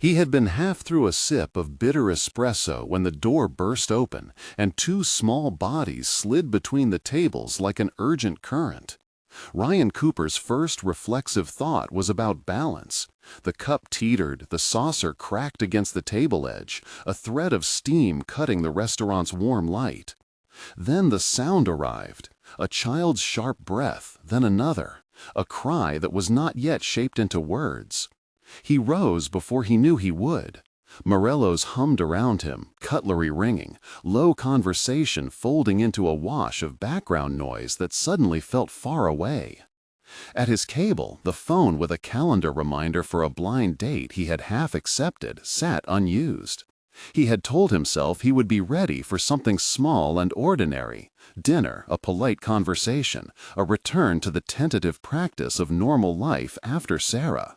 He had been half through a sip of bitter espresso when the door burst open and two small bodies slid between the tables like an urgent current. Ryan Cooper's first reflexive thought was about balance. The cup teetered, the saucer cracked against the table edge, a thread of steam cutting the restaurant's warm light. Then the sound arrived, a child's sharp breath, then another, a cry that was not yet shaped into words. He rose before he knew he would. Morello's hummed around him, cutlery ringing, low conversation folding into a wash of background noise that suddenly felt far away. At his cable, the phone with a calendar reminder for a blind date he had half accepted sat unused. He had told himself he would be ready for something small and ordinary, dinner, a polite conversation, a return to the tentative practice of normal life after Sarah.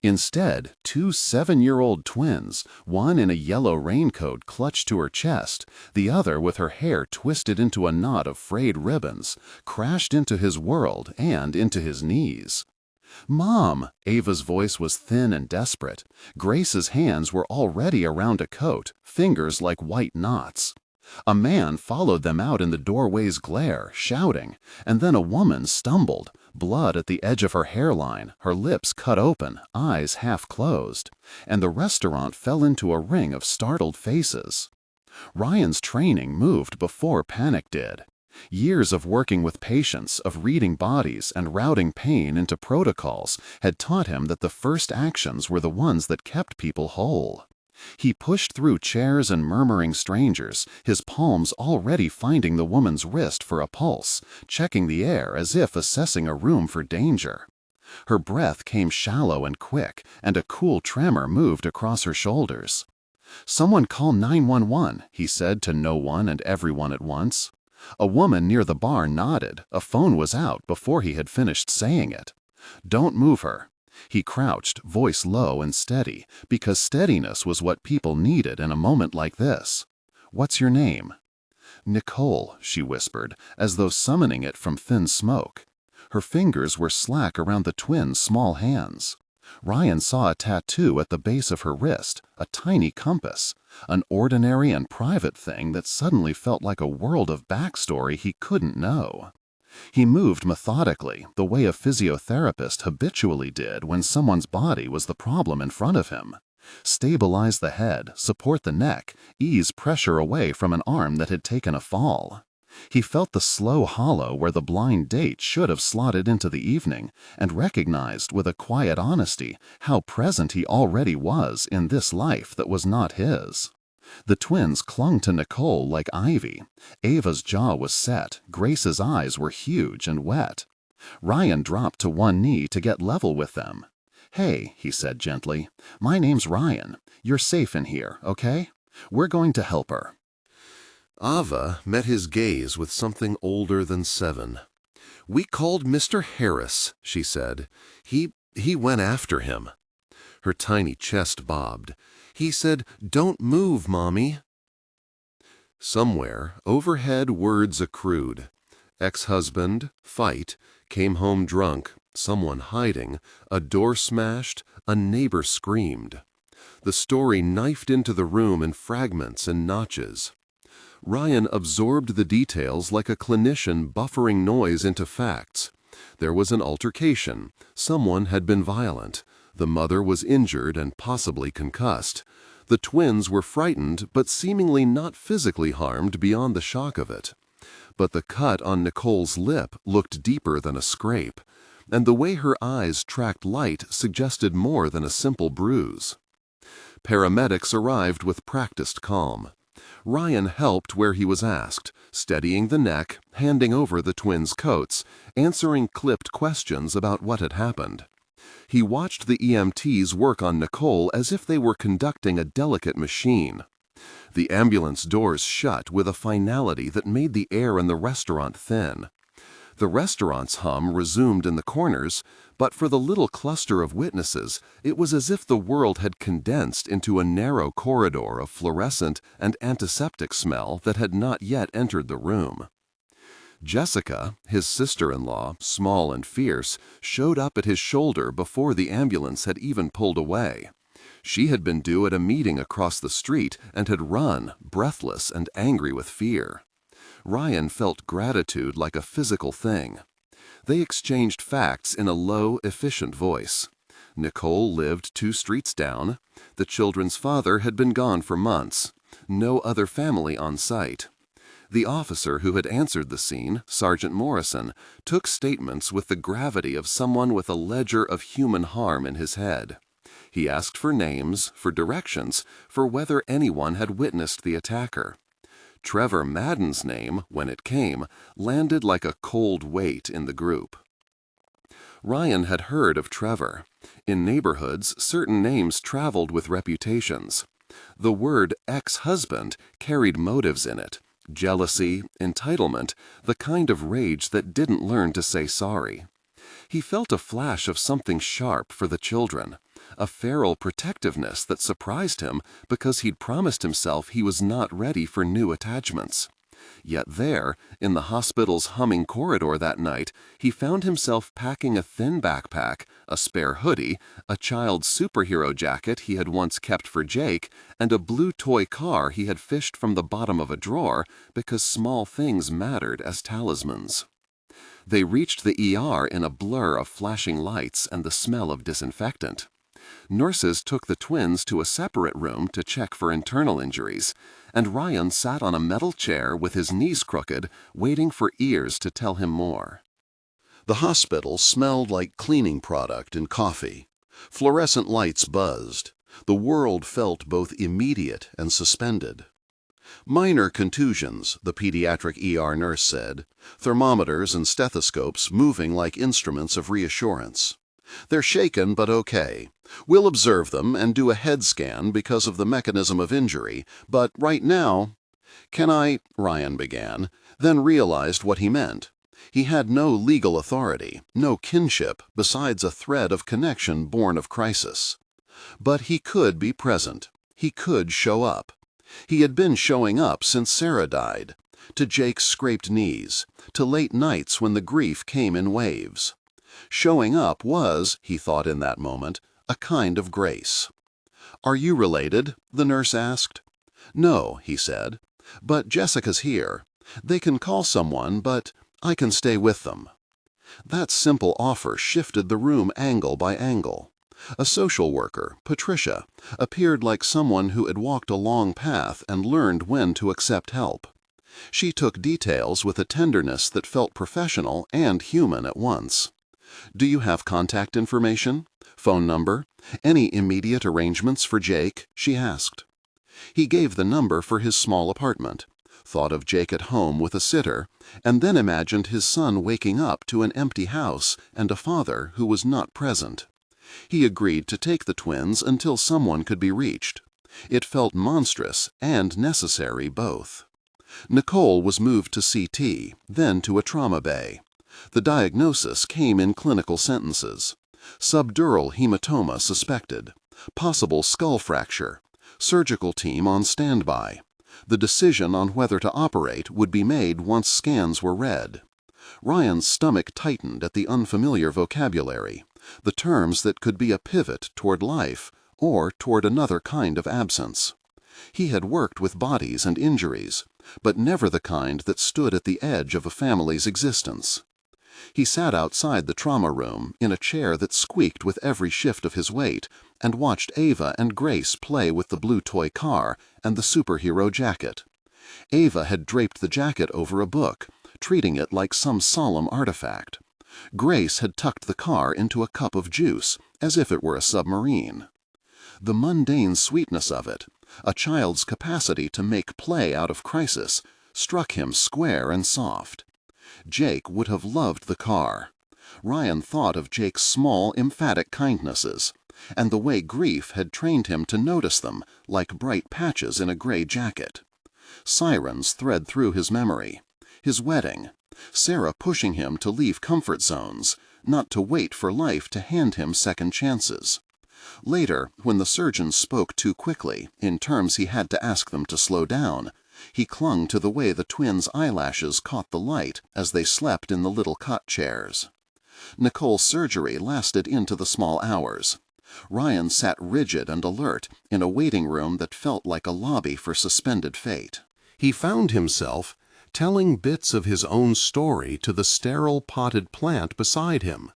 Instead, two 7-year-old twins, one in a yellow raincoat clutched to her chest, the other with her hair twisted into a knot of frayed ribbons, crashed into his world and into his knees. "Mom!" Ava's voice was thin and desperate. Grace's hands were already around a coat, fingers like white knots. A man followed them out in the doorway's glare, shouting, and then a woman stumbled, blood at the edge of her hairline, her lips cut open, eyes half closed, and the restaurant fell into a ring of startled faces. Ryan's training moved before panic did. Years of working with patients, of reading bodies and routing pain into protocols had taught him that the first actions were the ones that kept people whole. He pushed through chairs and murmuring strangers, his palms already finding the woman's wrist for a pulse, checking the air as if assessing a room for danger. Her breath came shallow and quick, and a cool tremor moved across her shoulders. "Someone call 911, he said to no one and everyone at once. A woman near the bar nodded. A phone was out before he had finished saying it. "Don't move her." He crouched, voice low and steady, because steadiness was what people needed in a moment like this. "What's your name?" "Nicole," she whispered, as though summoning it from thin smoke. Her fingers were slack around the twins' small hands. Ryan saw a tattoo at the base of her wrist, a tiny compass, an ordinary and private thing that suddenly felt like a world of backstory he couldn't know. He moved methodically, the way a physiotherapist habitually did when someone's body was the problem in front of him. Stabilize the head, support the neck, ease pressure away from an arm that had taken a fall. He felt the slow hollow where the blind date should have slotted into the evening, and recognized with a quiet honesty how present he already was in this life that was not his. The twins clung to Nicole like ivy. Ava's jaw was set, Grace's eyes were huge and wet. Ryan dropped to one knee to get level with them. "Hey," he said gently, "my name's Ryan. You're safe in here, okay? We're going to help her." Ava met his gaze with something older than 7. "We called Mr. Harris," she said. He went after him." Her tiny chest bobbed. "He said, 'Don't move, Mommy.'" Somewhere, overhead words accrued. Ex-husband, fight, came home drunk, someone hiding, a door smashed, a neighbor screamed. The story knifed into the room in fragments and notches. Ryan absorbed the details like a clinician buffering noise into facts. There was an altercation. Someone had been violent. The mother was injured and possibly concussed. The twins were frightened but seemingly not physically harmed beyond the shock of it. But the cut on Nicole's lip looked deeper than a scrape, and the way her eyes tracked light suggested more than a simple bruise. Paramedics arrived with practiced calm. Ryan helped where he was asked, steadying the neck, handing over the twins' coats, answering clipped questions about what had happened. He watched the EMTs work on Nicole as if they were conducting a delicate machine. The ambulance doors shut with a finality that made the air in the restaurant thin. The restaurant's hum resumed in the corners, but for the little cluster of witnesses, it was as if the world had condensed into a narrow corridor of fluorescent and antiseptic smell that had not yet entered the room. Jessica, his sister-in-law, small and fierce, showed up at his shoulder before the ambulance had even pulled away. She had been due at a meeting across the street and had run, breathless and angry with fear. Ryan felt gratitude like a physical thing. They exchanged facts in a low, efficient voice. Nicole lived 2 streets down. The children's father had been gone for months. No other family on site. The officer who had answered the scene, Sergeant Morrison, took statements with the gravity of someone with a ledger of human harm in his head. He asked for names, for directions, for whether anyone had witnessed the attacker. Trevor Madden's name, when it came, landed like a cold weight in the group. Ryan had heard of Trevor. In neighborhoods, certain names traveled with reputations. The word ex-husband carried motives in it: jealousy, entitlement, the kind of rage that didn't learn to say sorry. He felt a flash of something sharp for the children, a feral protectiveness that surprised him because he'd promised himself he was not ready for new attachments. Yet there, in the hospital's humming corridor that night, he found himself packing a thin backpack, a spare hoodie, a child's superhero jacket he had once kept for Jake, and a blue toy car he had fished from the bottom of a drawer because small things mattered as talismans. They reached the ER in a blur of flashing lights and the smell of disinfectant. Nurses took the twins to a separate room to check for internal injuries, and Ryan sat on a metal chair with his knees crooked, waiting for ears to tell him more. The hospital smelled like cleaning product and coffee. Fluorescent lights buzzed. The world felt both immediate and suspended. Minor contusions, the pediatric ER nurse said, thermometers and stethoscopes moving like instruments of reassurance. They're shaken but okay. We'll observe them and do a head scan because of the mechanism of injury, but right now— "Can I—" Ryan began, then realized what he meant. He had no legal authority, no kinship, besides a thread of connection born of crisis. But he could be present. He could show up. He had been showing up since Sarah died, to Jake's scraped knees, to late nights when the grief came in waves. Showing up was, he thought in that moment, a kind of grace. "Are you related?" the nurse asked. "No," he said, "but Jessica's here. They can call someone, but I can stay with them." That simple offer shifted the room angle by angle. A social worker, Patricia, appeared like someone who had walked a long path and learned when to accept help. She took details with a tenderness that felt professional and human at once. "Do you have contact information? Phone number? Any immediate arrangements for Jake?" she asked. He gave the number for his small apartment, thought of Jake at home with a sitter, and then imagined his son waking up to an empty house and a father who was not present. He agreed to take the twins until someone could be reached. It felt monstrous and necessary both. Nicole was moved to CT, then to a trauma bay. The diagnosis came in clinical sentences. Subdural hematoma suspected. Possible skull fracture. Surgical team on standby. The decision on whether to operate would be made once scans were read. Ryan's stomach tightened at the unfamiliar vocabulary, the terms that could be a pivot toward life or toward another kind of absence. He had worked with bodies and injuries, but never the kind that stood at the edge of a family's existence. He sat outside the trauma room in a chair that squeaked with every shift of his weight and watched Ava and Grace play with the blue toy car and the superhero jacket. Ava had draped the jacket over a book, treating it like some solemn artifact. Grace had tucked the car into a cup of juice, as if it were a submarine. The mundane sweetness of it, a child's capacity to make play out of crisis, struck him square and soft. Jake would have loved the car. Ryan thought of Jake's small, emphatic kindnesses, and the way grief had trained him to notice them like bright patches in a gray jacket. Sirens thread through his memory. His wedding. Sarah pushing him to leave comfort zones, not to wait for life to hand him second chances. Later, when the surgeons spoke too quickly, in terms he had to ask them to slow down, he clung to the way the twins' eyelashes caught the light as they slept in the little cot chairs. Nicole's surgery lasted into the small hours. Ryan sat rigid and alert in a waiting room that felt like a lobby for suspended fate. He found himself telling bits of his own story to the sterile potted plant beside him,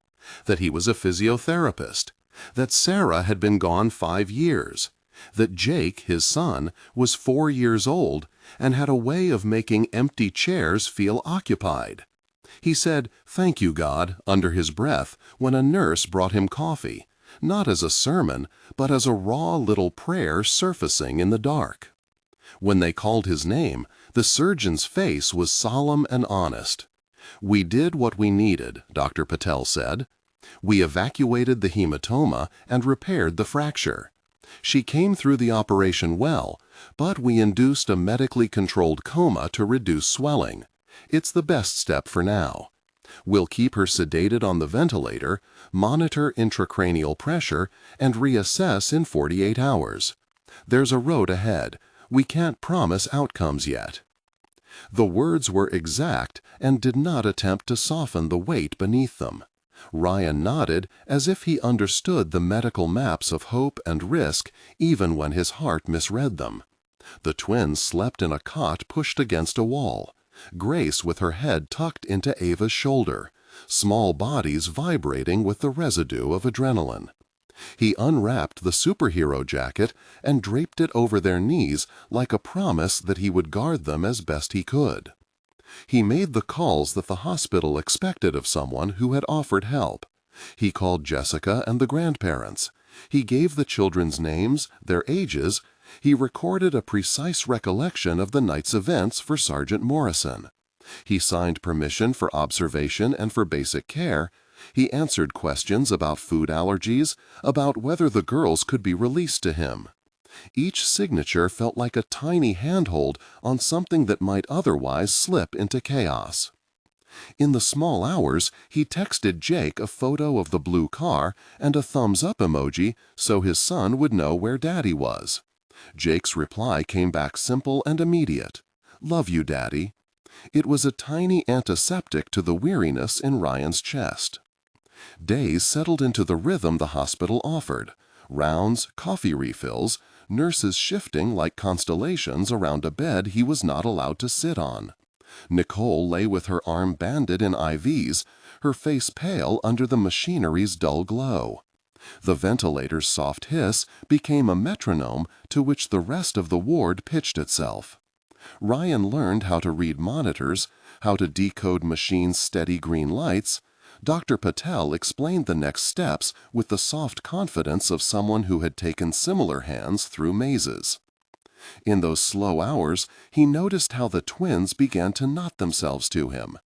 that he was a physiotherapist, that Sarah had been gone 5 years, that Jake, his son, was 4 years old and had a way of making empty chairs feel occupied. He said, "Thank you, God," under his breath when a nurse brought him coffee, not as a sermon, but as a raw little prayer surfacing in the dark. When they called his name, the surgeon's face was solemn and honest. "We did what we needed," Dr. Patel said. "We evacuated the hematoma and repaired the fracture. She came through the operation well, but we induced a medically controlled coma to reduce swelling. It's the best step for now. We'll keep her sedated on the ventilator, monitor intracranial pressure, and reassess in 48 hours. There's a road ahead. We can't promise outcomes yet." The words were exact and did not attempt to soften the weight beneath them. Ryan nodded as if he understood the medical maps of hope and risk even when his heart misread them. The twins slept in a cot pushed against a wall, Grace with her head tucked into Ava's shoulder, small bodies vibrating with the residue of adrenaline. He unwrapped the superhero jacket and draped it over their knees like a promise that he would guard them as best he could. He made the calls that the hospital expected of someone who had offered help. He called Jessica and the grandparents. He gave the children's names, their ages. He recorded a precise recollection of the night's events for Sergeant Morrison. He signed permission for observation and for basic care. He answered questions about food allergies, about whether the girls could be released to him. Each signature felt like a tiny handhold on something that might otherwise slip into chaos. In the small hours, he texted Jake a photo of the blue car and a thumbs-up emoji so his son would know where Daddy was. Jake's reply came back simple and immediate. "Love you, Daddy." It was a tiny antiseptic to the weariness in Ryan's chest. Days settled into the rhythm the hospital offered. Rounds, coffee refills, nurses shifting like constellations around a bed he was not allowed to sit on. Nicole lay with her arm banded in IVs, her face pale under the machinery's dull glow. The ventilator's soft hiss became a metronome to which the rest of the ward pitched itself. Ryan learned how to read monitors, how to decode machines' steady green lights. Dr. Patel explained the next steps with the soft confidence of someone who had taken similar hands through mazes. In those slow hours, he noticed how the twins began to knot themselves to him.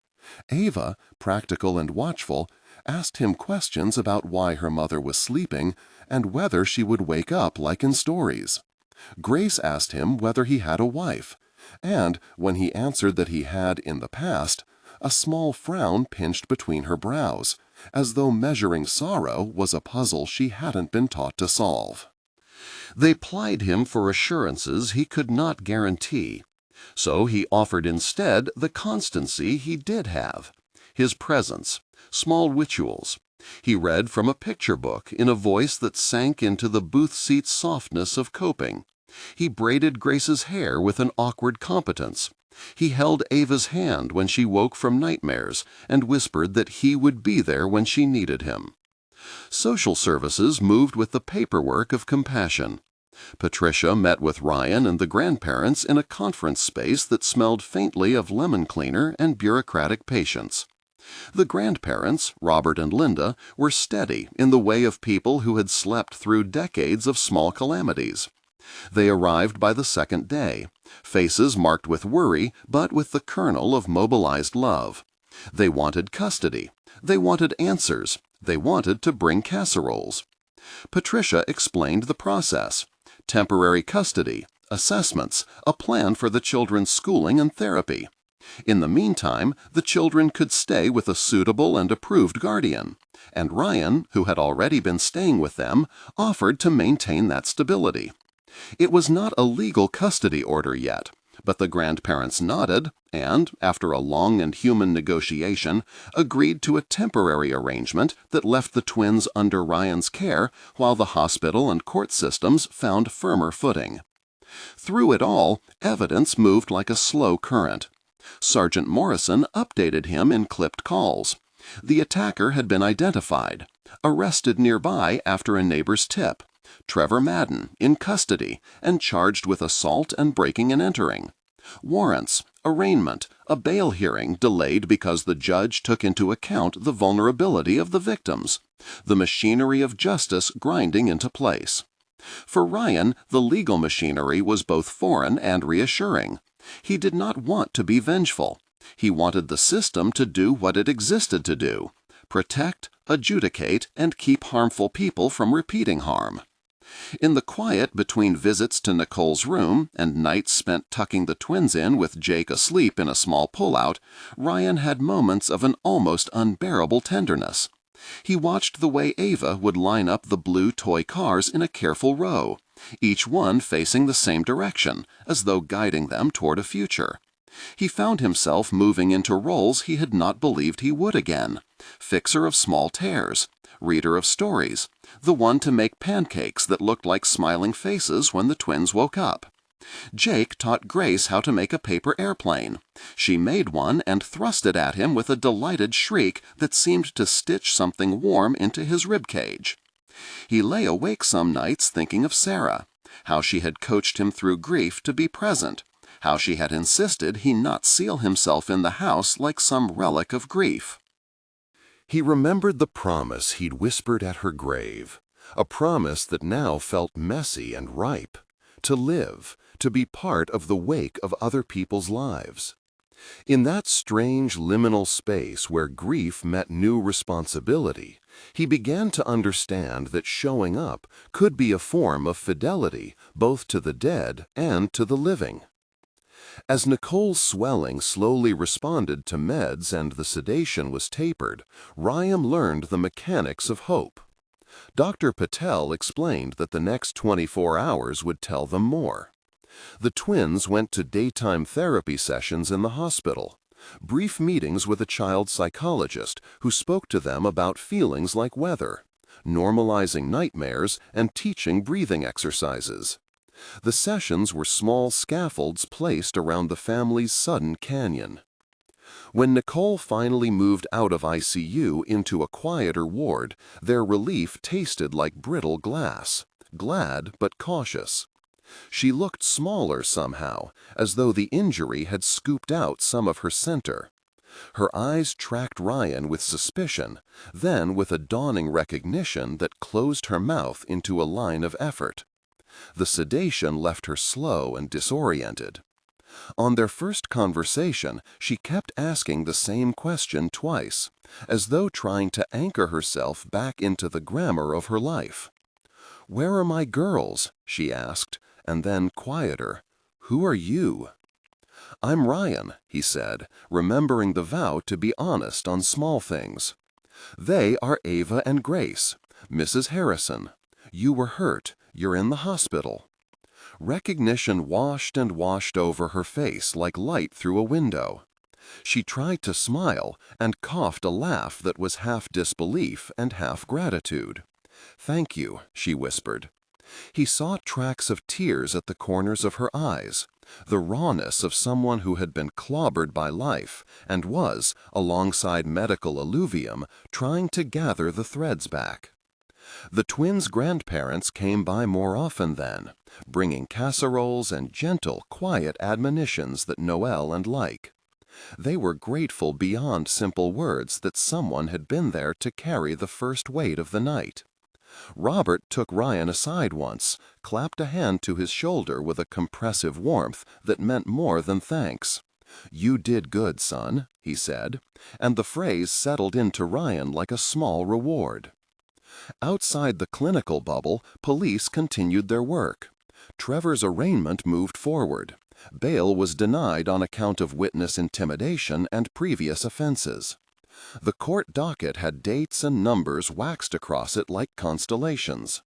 Ava, practical and watchful, asked him questions about why her mother was sleeping and whether she would wake up like in stories. Grace asked him whether he had a wife, and when he answered that he had in the past, a small frown pinched between her brows, as though measuring sorrow was a puzzle she hadn't been taught to solve. They plied him for assurances he could not guarantee, so he offered instead the constancy he did have, his presence, small rituals. He read from a picture book in a voice that sank into the booth seat's softness of coping. He braided Grace's hair with an awkward competence. He held Ava's hand when she woke from nightmares and whispered that he would be there when she needed him. Social services moved with the paperwork of compassion. Patricia met with Ryan and the grandparents in a conference space that smelled faintly of lemon cleaner and bureaucratic patience. The grandparents, Robert and Linda, were steady in the way of people who had slept through decades of small calamities. They arrived by the second day, faces marked with worry, but with the kernel of mobilized love. They wanted custody. They wanted answers. They wanted to bring casseroles. Patricia explained the process: temporary custody, assessments, a plan for the children's schooling and therapy. In the meantime, the children could stay with a suitable and approved guardian, and Ryan, who had already been staying with them, offered to maintain that stability. It was not a legal custody order yet, But the grandparents nodded and, after a long and human negotiation, agreed to a temporary arrangement that left the twins under Ryan's care while the hospital and court systems found firmer footing. Through it all, evidence moved like a slow current. Sergeant Morrison updated him in clipped calls. The attacker had been identified, arrested nearby after a neighbor's tip. Trevor Madden, in custody, and charged with assault and breaking and entering. Warrants, arraignment, a bail hearing delayed because the judge took into account the vulnerability of the victims. The machinery of justice grinding into place. For Ryan, the legal machinery was both foreign and reassuring. He did not want to be vengeful. He wanted the system to do what it existed to do: protect, adjudicate, and keep harmful people from repeating harm. In the quiet between visits to Nicole's room and nights spent tucking the twins in with Jake asleep in a small pullout, Ryan had moments of an almost unbearable tenderness. He watched the way Ava would line up the blue toy cars in a careful row, each one facing the same direction, as though guiding them toward a future. He found himself moving into roles he had not believed he would again: fixer of small tears, reader of stories, the one to make pancakes that looked like smiling faces when the twins woke up. Jake taught Grace how to make a paper airplane. She made one and thrust it at him with a delighted shriek that seemed to stitch something warm into his ribcage. He lay awake some nights thinking of Sarah, how she had coached him through grief to be present, how she had insisted he not seal himself in the house like some relic of grief. He remembered the promise he'd whispered at her grave, a promise that now felt messy and ripe: to live, to be part of the wake of other people's lives. In that strange liminal space where grief met new responsibility, he began to understand that showing up could be a form of fidelity both to the dead and to the living. As Nicole's swelling slowly responded to meds and the sedation was tapered, Ryan learned the mechanics of hope. Dr. Patel explained that the next 24 hours would tell them more. The twins went to daytime therapy sessions in the hospital, brief meetings with a child psychologist who spoke to them about feelings like weather, normalizing nightmares, and teaching breathing exercises. The sessions were small scaffolds placed around the family's sudden canyon. When Nicole finally moved out of ICU into a quieter ward, their relief tasted like brittle glass, glad but cautious. She looked smaller somehow, as though the injury had scooped out some of her center. Her eyes tracked Ryan with suspicion, then with a dawning recognition that closed her mouth into a line of effort. The sedation left her slow and disoriented. On their first conversation, she kept asking the same question twice, as though trying to anchor herself back into the grammar of her life. "Where are my girls?" she asked, and then quieter, "Who are you?" "I'm Ryan," he said, remembering the vow to be honest on small things. "They are Ava and Grace, Mrs. Harrison. You were hurt. You're in the hospital." Recognition washed and washed over her face like light through a window. She tried to smile and coughed a laugh that was half disbelief and half gratitude. "Thank you," she whispered. He saw tracks of tears at the corners of her eyes, the rawness of someone who had been clobbered by life and was, alongside medical alluvium, trying to gather the threads back. The twins' grandparents came by more often then, bringing casseroles and gentle, quiet admonitions that Noel and like. They were grateful beyond simple words that someone had been there to carry the first weight of the night. Robert took Ryan aside once, clapped a hand to his shoulder with a compressive warmth that meant more than thanks. "You did good, son," he said, and the phrase settled into Ryan like a small reward. Outside the clinical bubble, police continued their work. Trevor's arraignment moved forward. Bail was denied on account of witness intimidation and previous offenses. The court docket had dates and numbers waxed across it like constellations.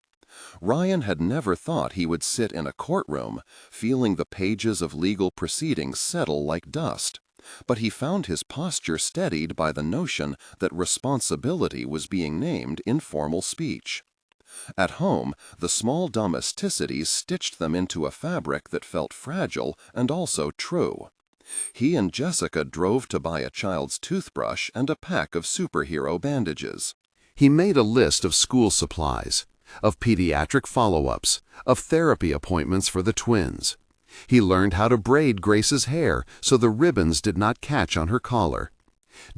Ryan had never thought he would sit in a courtroom, feeling the pages of legal proceedings settle like dust. But he found his posture steadied by the notion that responsibility was being named in formal speech. At home, the small domesticities stitched them into a fabric that felt fragile and also true. He and Jessica drove to buy a child's toothbrush and a pack of superhero bandages. He made a list of school supplies, of pediatric follow-ups, of therapy appointments for the twins. He learned how to braid Grace's hair so the ribbons did not catch on her collar.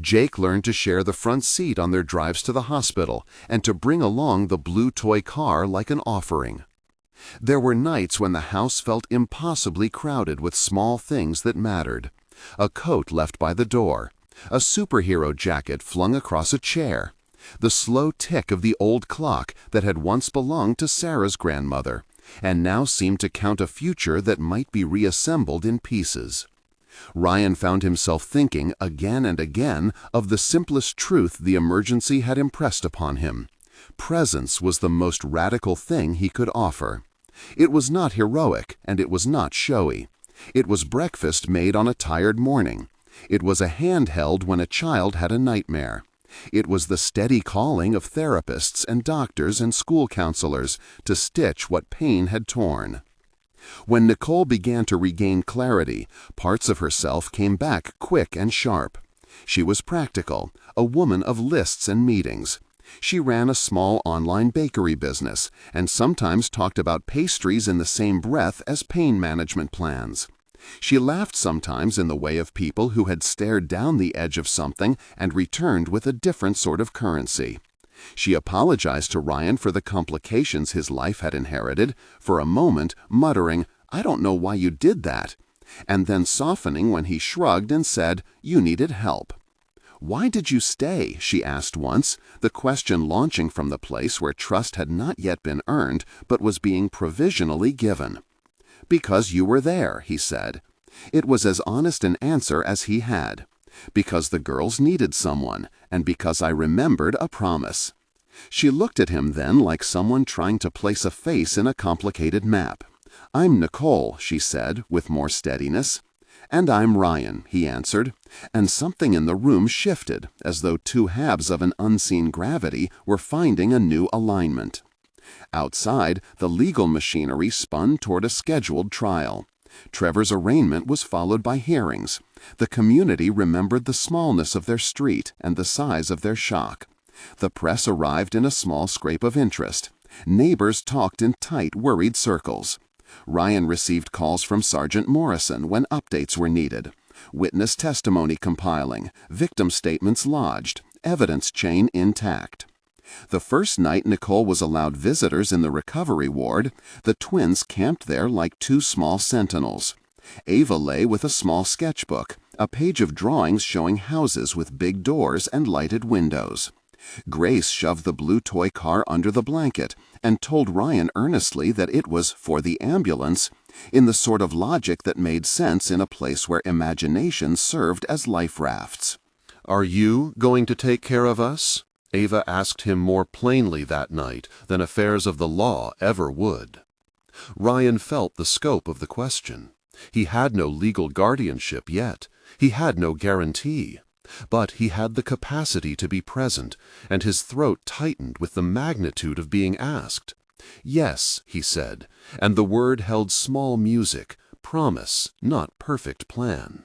Jake learned to share the front seat on their drives to the hospital and to bring along the blue toy car like an offering. There were nights when the house felt impossibly crowded with small things that mattered. A coat left by the door, a superhero jacket flung across a chair, the slow tick of the old clock that had once belonged to Sarah's grandmother, and now seemed to count a future that might be reassembled in pieces. Ryan found himself thinking again and again of the simplest truth the emergency had impressed upon him. Presence was the most radical thing he could offer. It was not heroic, and it was not showy. It was breakfast made on a tired morning. It was a hand held when a child had a nightmare. It was the steady calling of therapists and doctors and school counselors to stitch what pain had torn. When Nicole began to regain clarity, parts of herself came back quick and sharp. She was practical, a woman of lists and meetings. She ran a small online bakery business and sometimes talked about pastries in the same breath as pain management plans. She laughed sometimes in the way of people who had stared down the edge of something and returned with a different sort of currency. She apologized to Ryan for the complications his life had inherited, for a moment muttering, "I don't know why you did that," and then softening when he shrugged and said, "You needed help." "Why did you stay?" she asked once, the question launching from the place where trust had not yet been earned but was being provisionally given. "Because you were there," he said. It was as honest an answer as he had. "Because the girls needed someone, and because I remembered a promise." She looked at him then like someone trying to place a face in a complicated map. "I'm Nicole," she said, with more steadiness. "And I'm Ryan," he answered, and something in the room shifted, as though two halves of an unseen gravity were finding a new alignment. Outside, the legal machinery spun toward a scheduled trial. Trevor's arraignment was followed by hearings. The community remembered the smallness of their street and the size of their shock. The press arrived in a small scrape of interest. Neighbors talked in tight, worried circles. Ryan received calls from Sergeant Morrison when updates were needed. Witness testimony compiling, victim statements lodged, evidence chain intact. The first night Nicole was allowed visitors in the recovery ward, the twins camped there like two small sentinels. Ava lay with a small sketchbook, a page of drawings showing houses with big doors and lighted windows. Grace shoved the blue toy car under the blanket and told Ryan earnestly that it was for the ambulance, in the sort of logic that made sense in a place where imagination served as life rafts. "Are you going to take care of us?" Ava asked him more plainly that night than affairs of the law ever would. Ryan felt the scope of the question. He had no legal guardianship yet. He had no guarantee. But he had the capacity to be present, and his throat tightened with the magnitude of being asked. "Yes," he said, and the word held small music, promise, not perfect plan.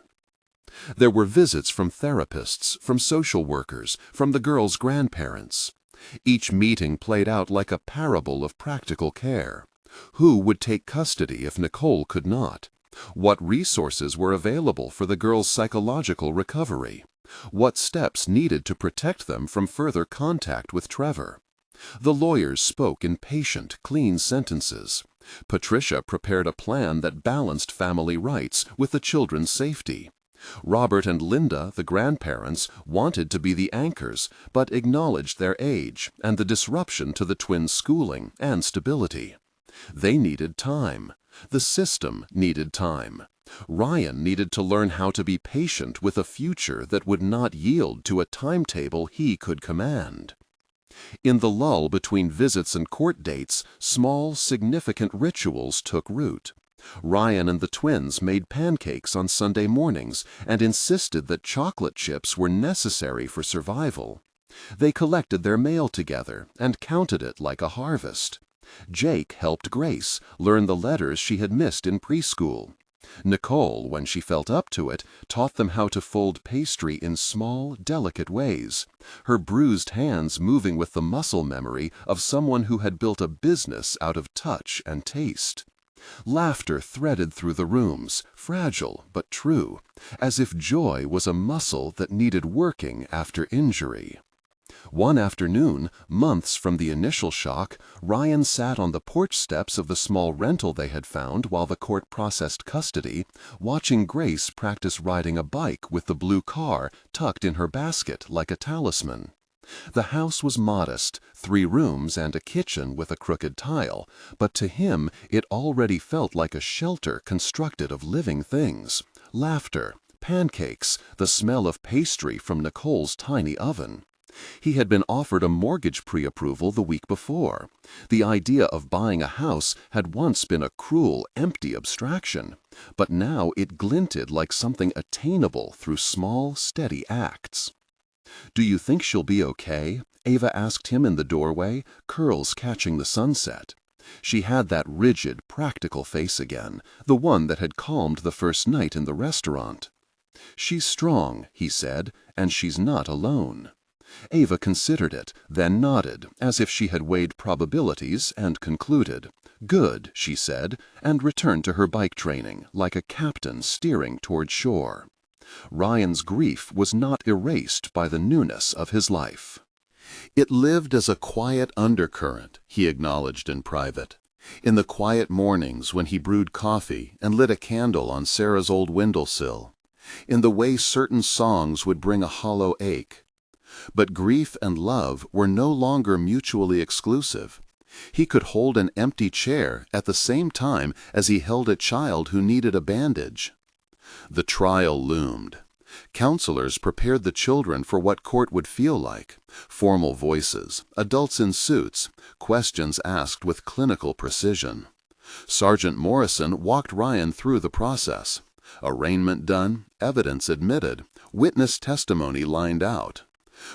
There were visits from therapists, from social workers, from the girls' grandparents. Each meeting played out like a parable of practical care. Who would take custody if Nicole could not? What resources were available for the girls' psychological recovery? What steps needed to protect them from further contact with Trevor? The lawyers spoke in patient, clean sentences. Patricia prepared a plan that balanced family rights with the children's safety. Robert and Linda, the grandparents, wanted to be the anchors, but acknowledged their age and the disruption to the twins' schooling and stability. They needed time. The system needed time. Ryan needed to learn how to be patient with a future that would not yield to a timetable he could command. In the lull between visits and court dates, small, significant rituals took root. Ryan and the twins made pancakes on Sunday mornings and insisted that chocolate chips were necessary for survival. They collected their mail together and counted it like a harvest. Jake helped Grace learn the letters she had missed in preschool. Nicole, when she felt up to it, taught them how to fold pastry in small, delicate ways, her bruised hands moving with the muscle memory of someone who had built a business out of touch and taste. Laughter threaded through the rooms, fragile but true, as if joy was a muscle that needed working after injury. One afternoon, months from the initial shock, Ryan sat on the porch steps of the small rental they had found while the court processed custody, watching Grace practice riding a bike with the blue car tucked in her basket like a talisman. The house was modest, 3 rooms and a kitchen with a crooked tile, but to him it already felt like a shelter constructed of living things. Laughter, pancakes, the smell of pastry from Nicole's tiny oven. He had been offered a mortgage pre-approval the week before. The idea of buying a house had once been a cruel, empty abstraction, but now it glinted like something attainable through small, steady acts. "Do you think she'll be okay?" Ava asked him in the doorway, curls catching the sunset. She had that rigid, practical face again, the one that had calmed the first night in the restaurant. "She's strong," he said, "and she's not alone." Ava considered it, then nodded, as if she had weighed probabilities, and concluded. "Good," she said, and returned to her bike training, like a captain steering toward shore. Ryan's grief was not erased by the newness of his life. It lived as a quiet undercurrent, he acknowledged in private. In the quiet mornings when he brewed coffee and lit a candle on Sarah's old windowsill. In the way certain songs would bring a hollow ache. But grief and love were no longer mutually exclusive. He could hold an empty chair at the same time as he held a child who needed a bandage. The trial loomed. Counselors prepared the children for what court would feel like. Formal voices, adults in suits, questions asked with clinical precision. Sergeant Morrison walked Ryan through the process. Arraignment done, evidence admitted, witness testimony lined out.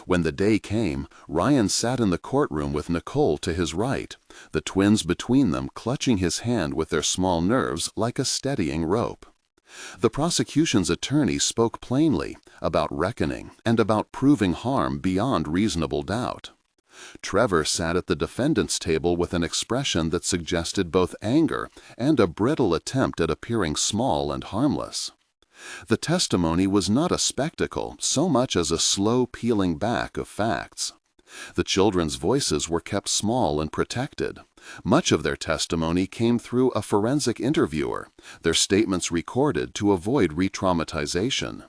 When the day came, Ryan sat in the courtroom with Nicole to his right, the twins between them clutching his hand with their small nerves like a steadying rope. The prosecution's attorney spoke plainly about reckoning and about proving harm beyond reasonable doubt. Trevor sat at the defendant's table with an expression that suggested both anger and a brittle attempt at appearing small and harmless. The testimony was not a spectacle so much as a slow peeling back of facts. The children's voices were kept small and protected. Much of their testimony came through a forensic interviewer, their statements recorded to avoid re-traumatization.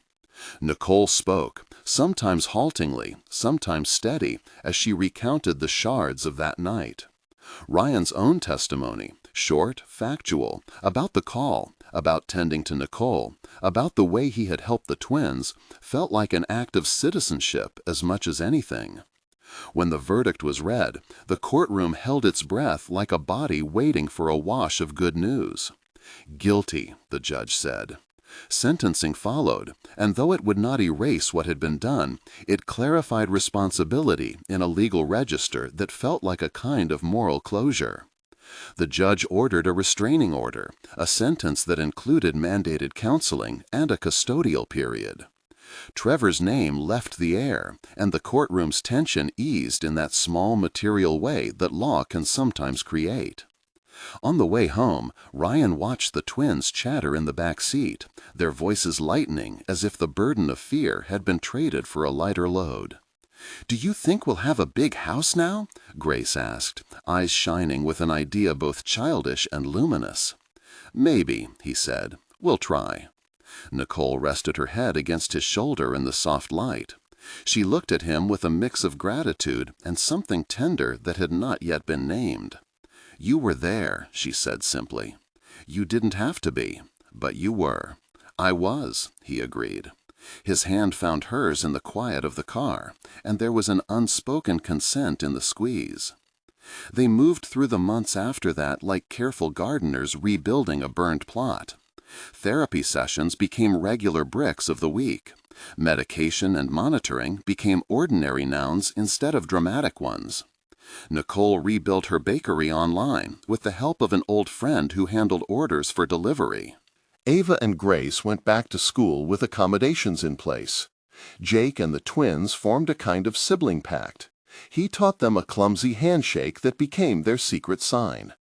Nicole spoke, sometimes haltingly, sometimes steady, as she recounted the shards of that night. Ryan's own testimony, short, factual, about the call, about tending to Nicole, about the way he had helped the twins, felt like an act of citizenship as much as anything. When the verdict was read, the courtroom held its breath like a body waiting for a wash of good news. "Guilty," the judge said. Sentencing followed, and though it would not erase what had been done, it clarified responsibility in a legal register that felt like a kind of moral closure. The judge ordered a restraining order, a sentence that included mandated counseling and a custodial period. Trevor's name left the air, and the courtroom's tension eased in that small material way that law can sometimes create. On the way home, Ryan watched the twins chatter in the back seat, their voices lightening as if the burden of fear had been traded for a lighter load. "Do you think we'll have a big house now?" Grace asked, eyes shining with an idea both childish and luminous. "Maybe," he said. "We'll try." Nicole rested her head against his shoulder in the soft light. She looked at him with a mix of gratitude and something tender that had not yet been named. "You were there," she said simply. "You didn't have to be, but you were." "I was," he agreed. His hand found hers in the quiet of the car, and there was an unspoken consent in the squeeze. They moved through the months after that like careful gardeners rebuilding a burned plot. Therapy sessions became regular bricks of the week. Medication and monitoring became ordinary nouns instead of dramatic ones. Nicole rebuilt her bakery online with the help of an old friend who handled orders for delivery. Ava and Grace went back to school with accommodations in place. Jake and the twins formed a kind of sibling pact. He taught them a clumsy handshake that became their secret sign.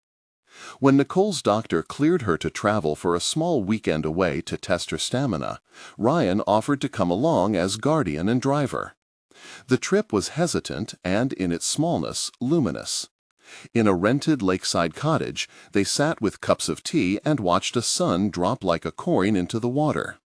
When Nicole's doctor cleared her to travel for a small weekend away to test her stamina, Ryan offered to come along as guardian and driver. The trip was hesitant and, in its smallness, luminous. In a rented lakeside cottage, they sat with cups of tea and watched a sun drop like a coin into the water.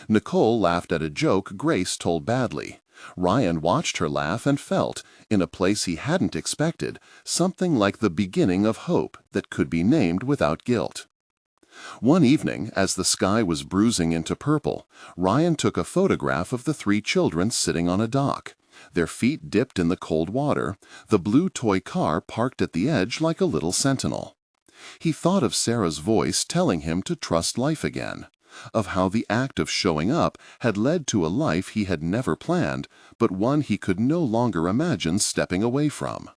Nicole laughed at a joke Grace told badly. Ryan watched her laugh and felt, in a place he hadn't expected, something like the beginning of hope that could be named without guilt. One evening, as the sky was bruising into purple, Ryan took a photograph of the three children sitting on a dock. Their feet dipped in the cold water, the blue toy car parked at the edge like a little sentinel. He thought of Sarah's voice telling him to trust life again, of how the act of showing up had led to a life he had never planned, but one he could no longer imagine stepping away from.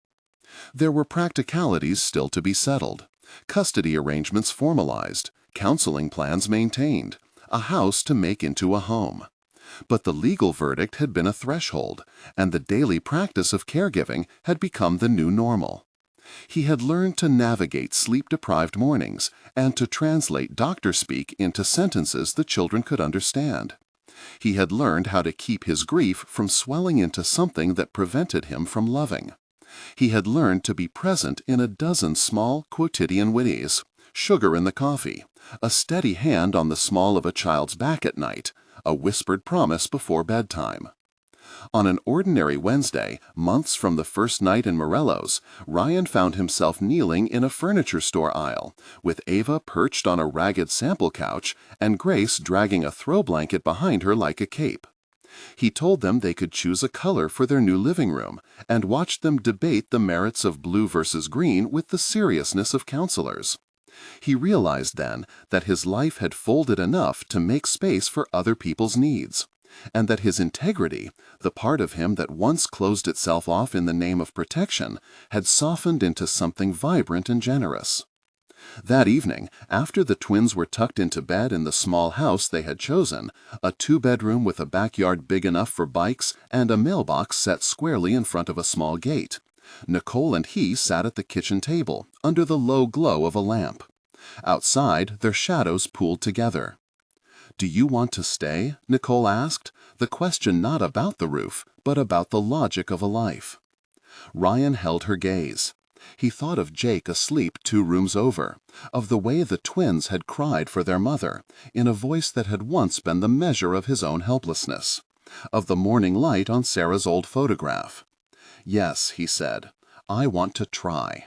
There were practicalities still to be settled, custody arrangements formalized, counseling plans maintained, a house to make into a home. But the legal verdict had been a threshold, and the daily practice of caregiving had become the new normal. He had learned to navigate sleep-deprived mornings and to translate doctor speak into sentences the children could understand. He had learned how to keep his grief from swelling into something that prevented him from loving. He had learned to be present in a dozen small quotidian witties: sugar in the coffee, a steady hand on the small of a child's back at night, a whispered promise before bedtime. On an ordinary Wednesday, months from the first night in Morello's, Ryan found himself kneeling in a furniture store aisle, with Ava perched on a ragged sample couch and Grace dragging a throw blanket behind her like a cape. He told them they could choose a color for their new living room and watched them debate the merits of blue versus green with the seriousness of counselors. He realized then that his life had folded enough to make space for other people's needs, and that his integrity, the part of him that once closed itself off in the name of protection, had softened into something vibrant and generous. That evening, after the twins were tucked into bed in the small house they had chosen, a 2-bedroom with a backyard big enough for bikes and a mailbox set squarely in front of a small gate, Nicole and he sat at the kitchen table, under the low glow of a lamp. Outside, their shadows pooled together. "Do you want to stay?" Nicole asked, the question not about the roof, but about the logic of a life. Ryan held her gaze. He thought of Jake asleep 2 rooms over, of the way the twins had cried for their mother, in a voice that had once been the measure of his own helplessness, of the morning light on Sarah's old photograph. "Yes," he said, "I want to try."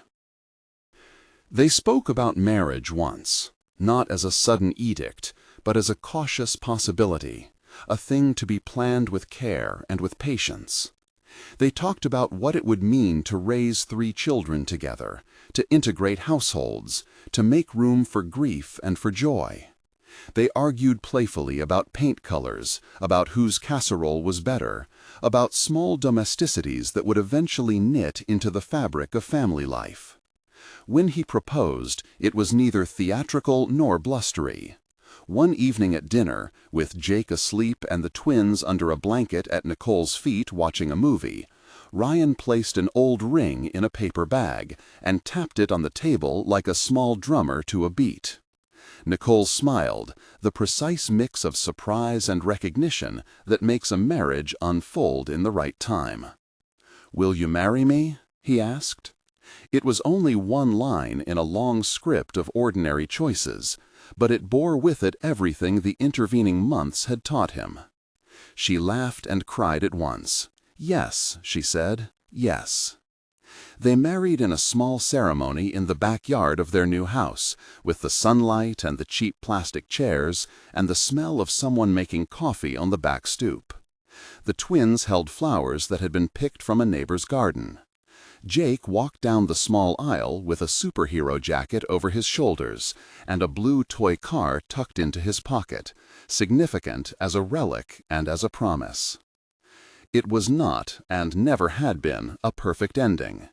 They spoke about marriage once, not as a sudden edict, but as a cautious possibility, a thing to be planned with care and with patience. They talked about what it would mean to raise 3 children together, to integrate households, to make room for grief and for joy. They argued playfully about paint colors, about whose casserole was better, about small domesticities that would eventually knit into the fabric of family life. When he proposed, it was neither theatrical nor blustery. One evening at dinner, with Jake asleep and the twins under a blanket at Nicole's feet watching a movie, Ryan placed an old ring in a paper bag and tapped it on the table like a small drummer to a beat. Nicole smiled, the precise mix of surprise and recognition that makes a marriage unfold in the right time. "Will you marry me?" he asked. It was only one line in a long script of ordinary choices, but it bore with it everything the intervening months had taught him. She laughed and cried at once. "Yes," she said, "yes." They married in a small ceremony in the backyard of their new house, with the sunlight and the cheap plastic chairs and the smell of someone making coffee on the back stoop. The twins held flowers that had been picked from a neighbor's garden. Jake walked down the small aisle with a superhero jacket over his shoulders and a blue toy car tucked into his pocket, significant as a relic and as a promise. It was not, and never had been, a perfect ending.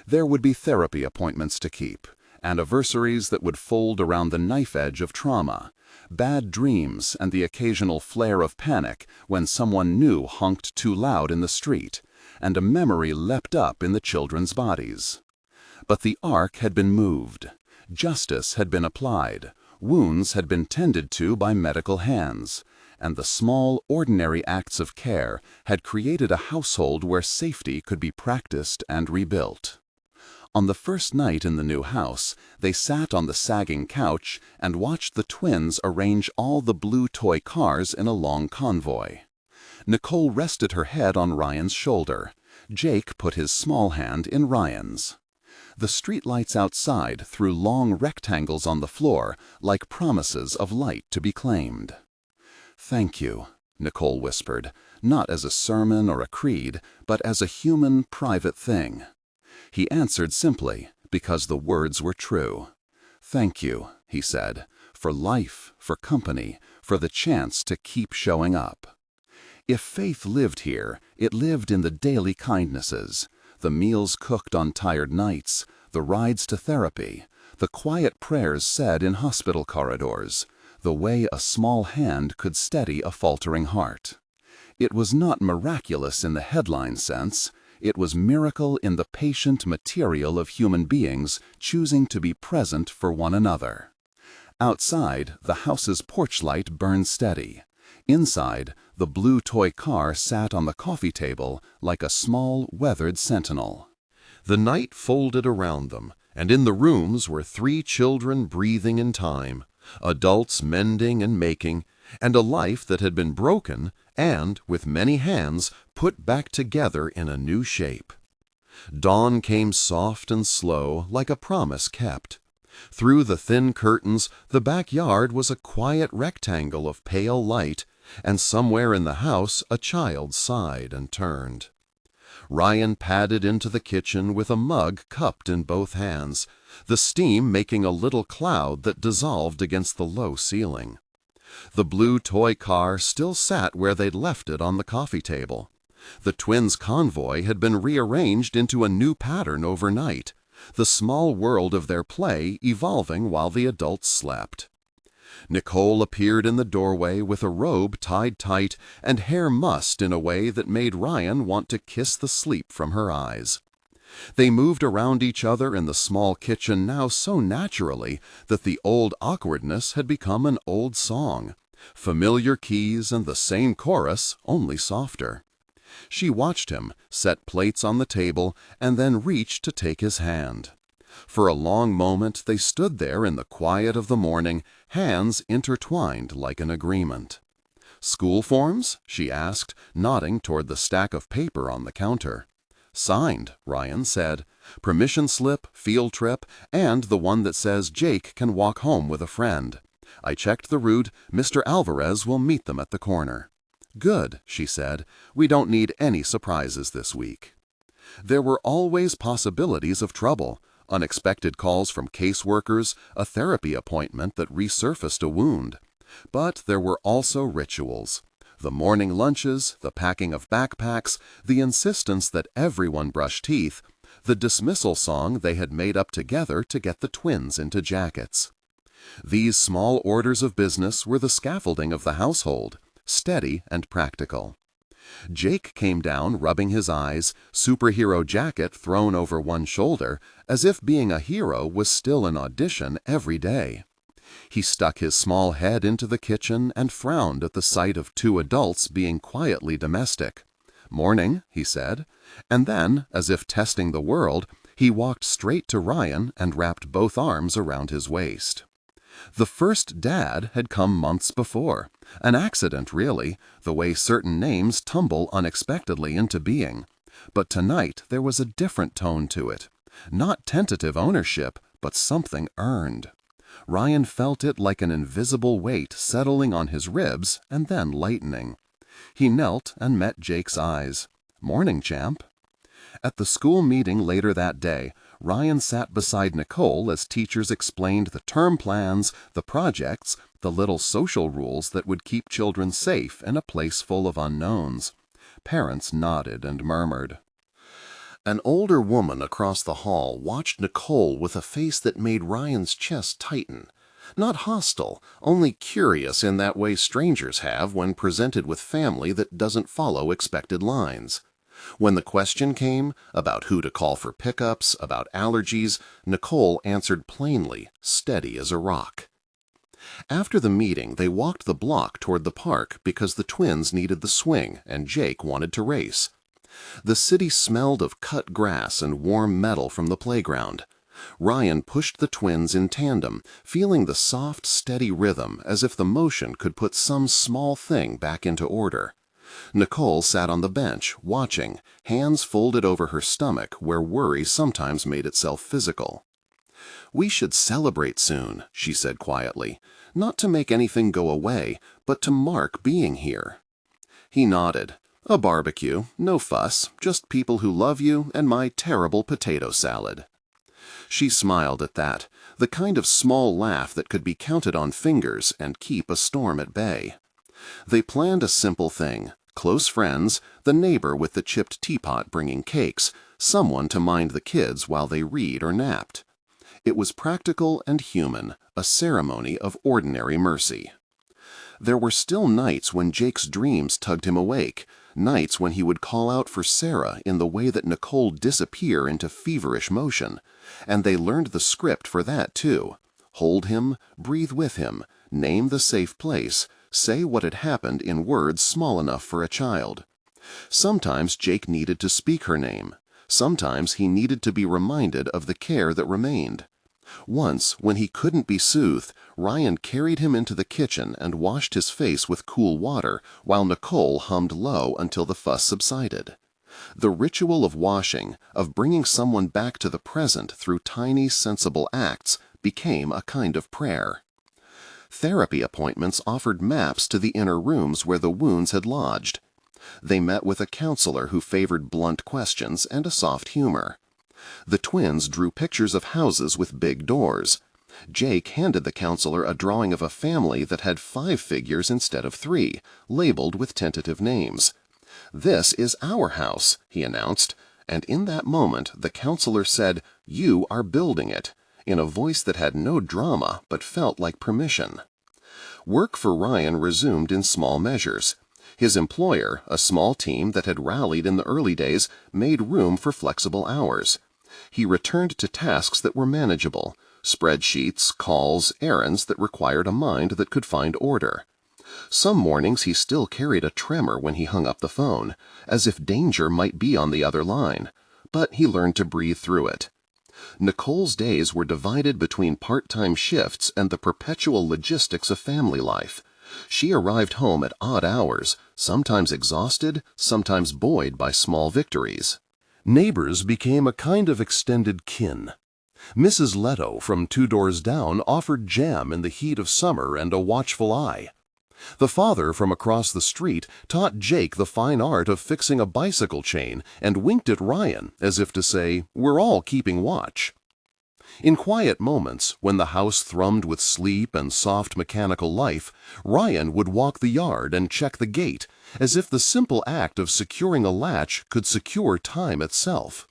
There would be therapy appointments to keep, anniversaries that would fold around the knife edge of trauma, bad dreams and the occasional flare of panic when someone new honked too loud in the street, and a memory leapt up in the children's bodies. But the ark had been moved. Justice had been applied. Wounds had been tended to by medical hands. And the small, ordinary acts of care had created a household where safety could be practiced and rebuilt. On the first night in the new house, they sat on the sagging couch and watched the twins arrange all the blue toy cars in a long convoy. Nicole rested her head on Ryan's shoulder. Jake put his small hand in Ryan's. The streetlights outside threw long rectangles on the floor like promises of light to be claimed. "Thank you," Nicole whispered, not as a sermon or a creed, but as a human, private thing. He answered simply, because the words were true. "Thank you," he said, "for life, for company, for the chance to keep showing up." If faith lived here, it lived in the daily kindnesses, the meals cooked on tired nights, the rides to therapy, the quiet prayers said in hospital corridors, the way a small hand could steady a faltering heart. It was not miraculous in the headline sense. It was miracle in the patient material of human beings choosing to be present for one another. Outside, the house's porch light burned steady. Inside, the blue toy car sat on the coffee table like a small, weathered sentinel. The night folded around them, and in the rooms were 3 children breathing in time, adults mending and making, and a life that had been broken and, with many hands, put back together in a new shape. Dawn came soft and slow, like a promise kept. Through the thin curtains, the backyard was a quiet rectangle of pale light, and somewhere in the house a child sighed and turned. Ryan padded into the kitchen with a mug cupped in both hands, the steam making a little cloud that dissolved against the low ceiling. The blue toy car still sat where they'd left it on the coffee table. The twins' convoy had been rearranged into a new pattern overnight, the small world of their play evolving while the adults slept. Nicole appeared in the doorway with a robe tied tight and hair mussed in a way that made Ryan want to kiss the sleep from her eyes. They moved around each other in the small kitchen now so naturally that the old awkwardness had become an old song, familiar keys and the same chorus, only softer. She watched him, set plates on the table, and then reached to take his hand. For a long moment they stood there in the quiet of the morning, hands intertwined like an agreement. "School forms?" she asked, nodding toward the stack of paper on the counter. "Signed," Ryan said. "Permission slip, field trip, and the one that says Jake can walk home with a friend. I checked the route. Mr. Alvarez will meet them at the corner." "Good," she said. "We don't need any surprises this week." There were always possibilities of trouble. Unexpected calls from caseworkers, a therapy appointment that resurfaced a wound. But there were also rituals. The morning lunches, the packing of backpacks, the insistence that everyone brush teeth, the dismissal song they had made up together to get the twins into jackets. These small orders of business were the scaffolding of the household, steady and practical. Jake came down rubbing his eyes, superhero jacket thrown over one shoulder, as if being a hero was still an audition every day. He stuck his small head into the kitchen and frowned at the sight of 2 adults being quietly domestic. "Morning," he said, and then, as if testing the world, he walked straight to Ryan and wrapped both arms around his waist. The first dad had come months before. An accident, really, the way certain names tumble unexpectedly into being. But tonight there was a different tone to it. Not tentative ownership, but something earned. Ryan felt it like an invisible weight settling on his ribs and then lightening. He knelt and met Jake's eyes. "Morning, champ." At the school meeting later that day, Ryan sat beside Nicole as teachers explained the term plans, the projects, the little social rules that would keep children safe in a place full of unknowns. Parents nodded and murmured. An older woman across the hall watched Nicole with a face that made Ryan's chest tighten. Not hostile, only curious in that way strangers have when presented with family that doesn't follow expected lines. When the question came about who to call for pickups, about allergies, Nicole answered plainly, steady as a rock. After the meeting, they walked the block toward the park because the twins needed the swing and Jake wanted to race. The city smelled of cut grass and warm metal from the playground. Ryan pushed the twins in tandem, feeling the soft, steady rhythm as if the motion could put some small thing back into order. Nicole sat on the bench, watching, hands folded over her stomach where worry sometimes made itself physical. "We should celebrate soon," she said quietly, "not to make anything go away, but to mark being here." He nodded. "A barbecue, no fuss, just people who love you and my terrible potato salad." She smiled at that, the kind of small laugh that could be counted on fingers and keep a storm at bay. They planned a simple thing: close friends, the neighbor with the chipped teapot bringing cakes, someone to mind the kids while they read or napped. It was practical and human, a ceremony of ordinary mercy. There were still nights when Jake's dreams tugged him awake, nights when he would call out for Sarah in the way that Nicole'd disappear into feverish motion, and they learned the script for that too. Hold him, breathe with him, name the safe place, say what had happened in words small enough for a child. Sometimes Jake needed to speak her name. Sometimes he needed to be reminded of the care that remained. Once, when he couldn't be soothed, Ryan carried him into the kitchen and washed his face with cool water while Nicole hummed low until the fuss subsided. The ritual of washing, of bringing someone back to the present through tiny, sensible acts, became a kind of prayer. Therapy appointments offered maps to the inner rooms where the wounds had lodged. They met with a counselor who favored blunt questions and a soft humor. The twins drew pictures of houses with big doors. Jake handed the counselor a drawing of a family that had 5 figures instead of 3, labeled with tentative names. "This is our house," he announced, and in that moment the counselor said, "You are building it," in a voice that had no drama but felt like permission. Work for Ryan resumed in small measures. His employer, a small team that had rallied in the early days, made room for flexible hours. He returned to tasks that were manageable: spreadsheets, calls, errands that required a mind that could find order. Some mornings he still carried a tremor when he hung up the phone, as if danger might be on the other line, but he learned to breathe through it. Nicole's days were divided between part-time shifts and the perpetual logistics of family life. She arrived home at odd hours, sometimes exhausted, sometimes buoyed by small victories. Neighbors became a kind of extended kin. Mrs. Leto from 2 doors down offered jam in the heat of summer and a watchful eye. The father from across the street taught Jake the fine art of fixing a bicycle chain and winked at Ryan as if to say, "We're all keeping watch." In quiet moments, when the house thrummed with sleep and soft mechanical life, Ryan would walk the yard and check the gate, as if the simple act of securing a latch could secure time itself.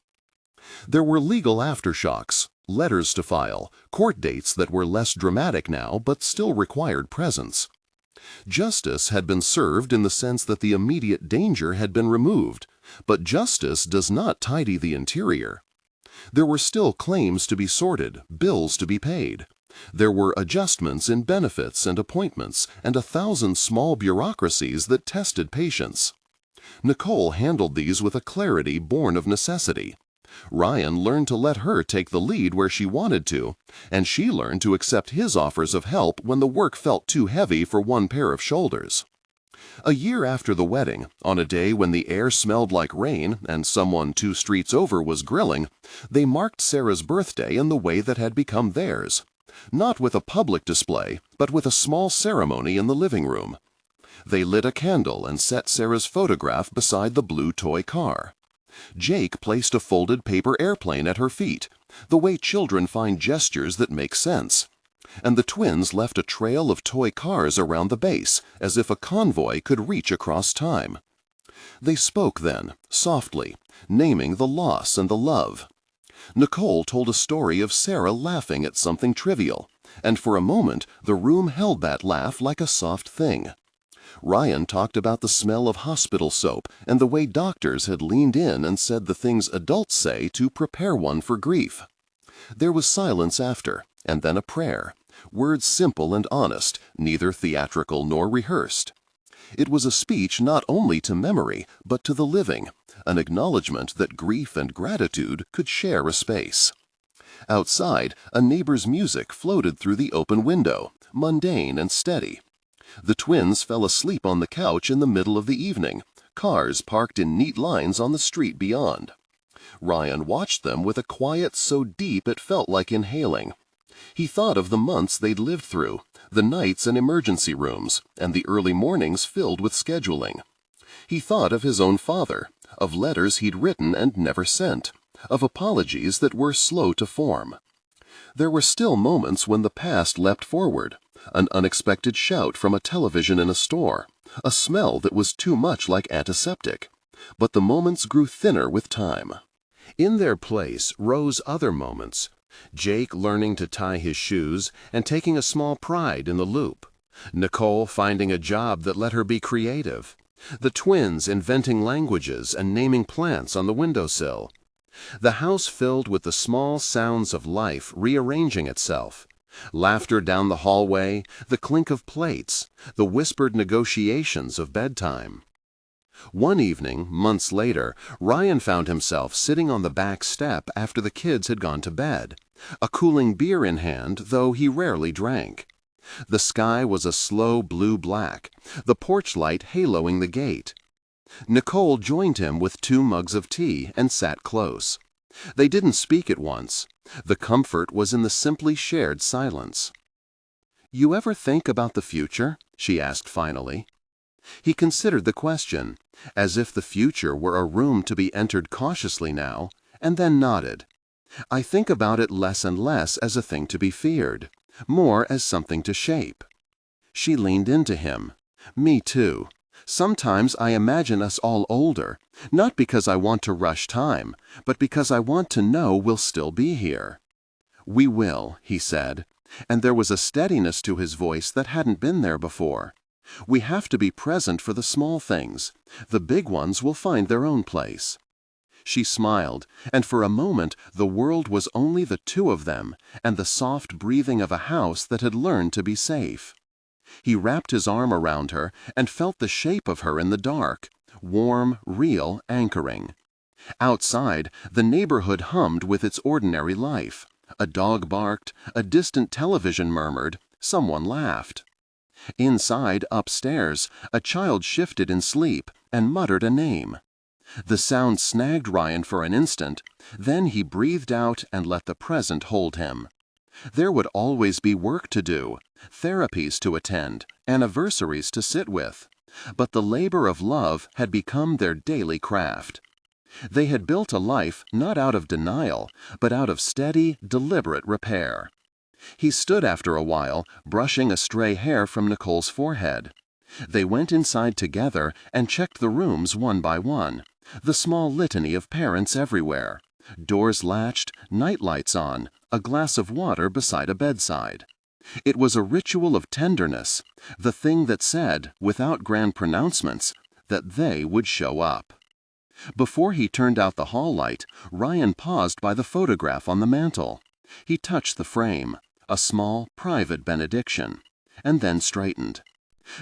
There were legal aftershocks, letters to file, court dates that were less dramatic now but still required presence. Justice had been served in the sense that the immediate danger had been removed, but justice does not tidy the interior. There were still claims to be sorted, bills to be paid. There were adjustments in benefits and appointments, and 1,000 small bureaucracies that tested patience. Nicole handled these with a clarity born of necessity. Ryan learned to let her take the lead where she wanted to, and she learned to accept his offers of help when the work felt too heavy for one pair of shoulders. A year after the wedding, on a day when the air smelled like rain and someone 2 streets over was grilling, they marked Sarah's birthday in the way that had become theirs. Not with a public display, but with a small ceremony in the living room. They lit a candle and set Sarah's photograph beside the blue toy car. Jake placed a folded paper airplane at her feet, the way children find gestures that make sense. And the twins left a trail of toy cars around the base, as if a convoy could reach across time. They spoke then, softly, naming the loss and the love. Nicole told a story of Sarah laughing at something trivial, and for a moment the room held that laugh like a soft thing. Ryan talked about the smell of hospital soap and the way doctors had leaned in and said the things adults say to prepare one for grief. There was silence after, and then a prayer, words simple and honest, neither theatrical nor rehearsed. It was a speech not only to memory, but to the living, an acknowledgement that grief and gratitude could share a space. Outside, a neighbor's music floated through the open window, mundane and steady. The twins fell asleep on the couch in the middle of the evening, cars parked in neat lines on the street beyond. Ryan watched them with a quiet so deep it felt like inhaling. He thought of the months they'd lived through, the nights in emergency rooms, and the early mornings filled with scheduling. He thought of his own father, of letters he'd written and never sent, of apologies that were slow to form. There were still moments when the past leapt forward, an unexpected shout from a television in a store, a smell that was too much like antiseptic. But the moments grew thinner with time. In their place rose other moments. Jake learning to tie his shoes and taking a small pride in the loop. Nicole finding a job that let her be creative. The twins inventing languages and naming plants on the windowsill. The house filled with the small sounds of life rearranging itself. Laughter down the hallway, the clink of plates, the whispered negotiations of bedtime. One evening, months later, Ryan found himself sitting on the back step after the kids had gone to bed, a cooling beer in hand, though he rarely drank. The sky was a slow blue-black, the porch light haloing the gate. Nicole joined him with 2 mugs of tea and sat close. They didn't speak at once. The comfort was in the simply shared silence. "You ever think about the future?" she asked finally. He considered the question, as if the future were a room to be entered cautiously now, and then nodded. "I think about it less and less as a thing to be feared, more as something to shape." She leaned into him. "Me too. Sometimes I imagine us all older, not because I want to rush time, but because I want to know we'll still be here." "We will," he said, and there was a steadiness to his voice that hadn't been there before. "We have to be present for the small things. The big ones will find their own place." She smiled, and for a moment the world was only the 2 of them and the soft breathing of a house that had learned to be safe. He wrapped his arm around her and felt the shape of her in the dark, warm, real, anchoring. Outside, the neighborhood hummed with its ordinary life. A dog barked, a distant television murmured, someone laughed. Inside, upstairs, a child shifted in sleep and muttered a name. The sound snagged Ryan for an instant, then he breathed out and let the present hold him. There would always be work to do, therapies to attend, anniversaries to sit with, but the labor of love had become their daily craft. They had built a life not out of denial, but out of steady, deliberate repair. He stood after a while, brushing a stray hair from Nicole's forehead. They went inside together and checked the rooms one by one, the small litany of parents everywhere. Doors latched, nightlights on, a glass of water beside a bedside. It was a ritual of tenderness, the thing that said, without grand pronouncements, that they would show up. Before he turned out the hall light, Ryan paused by the photograph on the mantel. He touched the frame, a small, private benediction, and then straightened.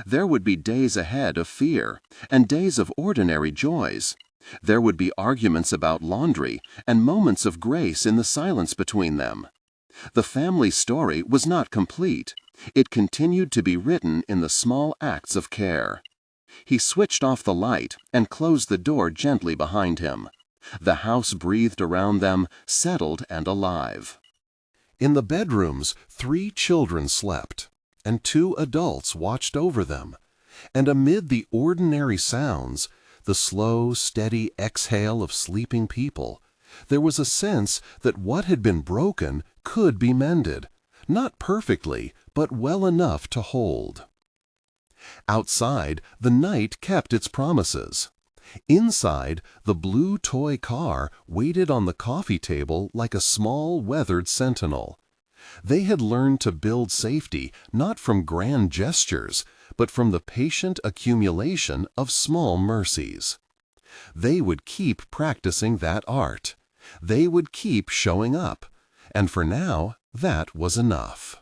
There would be days ahead of fear, and days of ordinary joys. There would be arguments about laundry, and moments of grace in the silence between them. The family story was not complete. It continued to be written in the small acts of care. He switched off the light and closed the door gently behind him. The house breathed around them, settled and alive. In the bedrooms, 3 children slept, and 2 adults watched over them. And amid the ordinary sounds, the slow, steady exhale of sleeping people, there was a sense that what had been broken could be mended, not perfectly, but well enough to hold. Outside, the night kept its promises. Inside, the blue toy car waited on the coffee table like a small, weathered sentinel. They had learned to build safety not from grand gestures, but from the patient accumulation of small mercies. They would keep practicing that art. They would keep showing up. And for now, that was enough.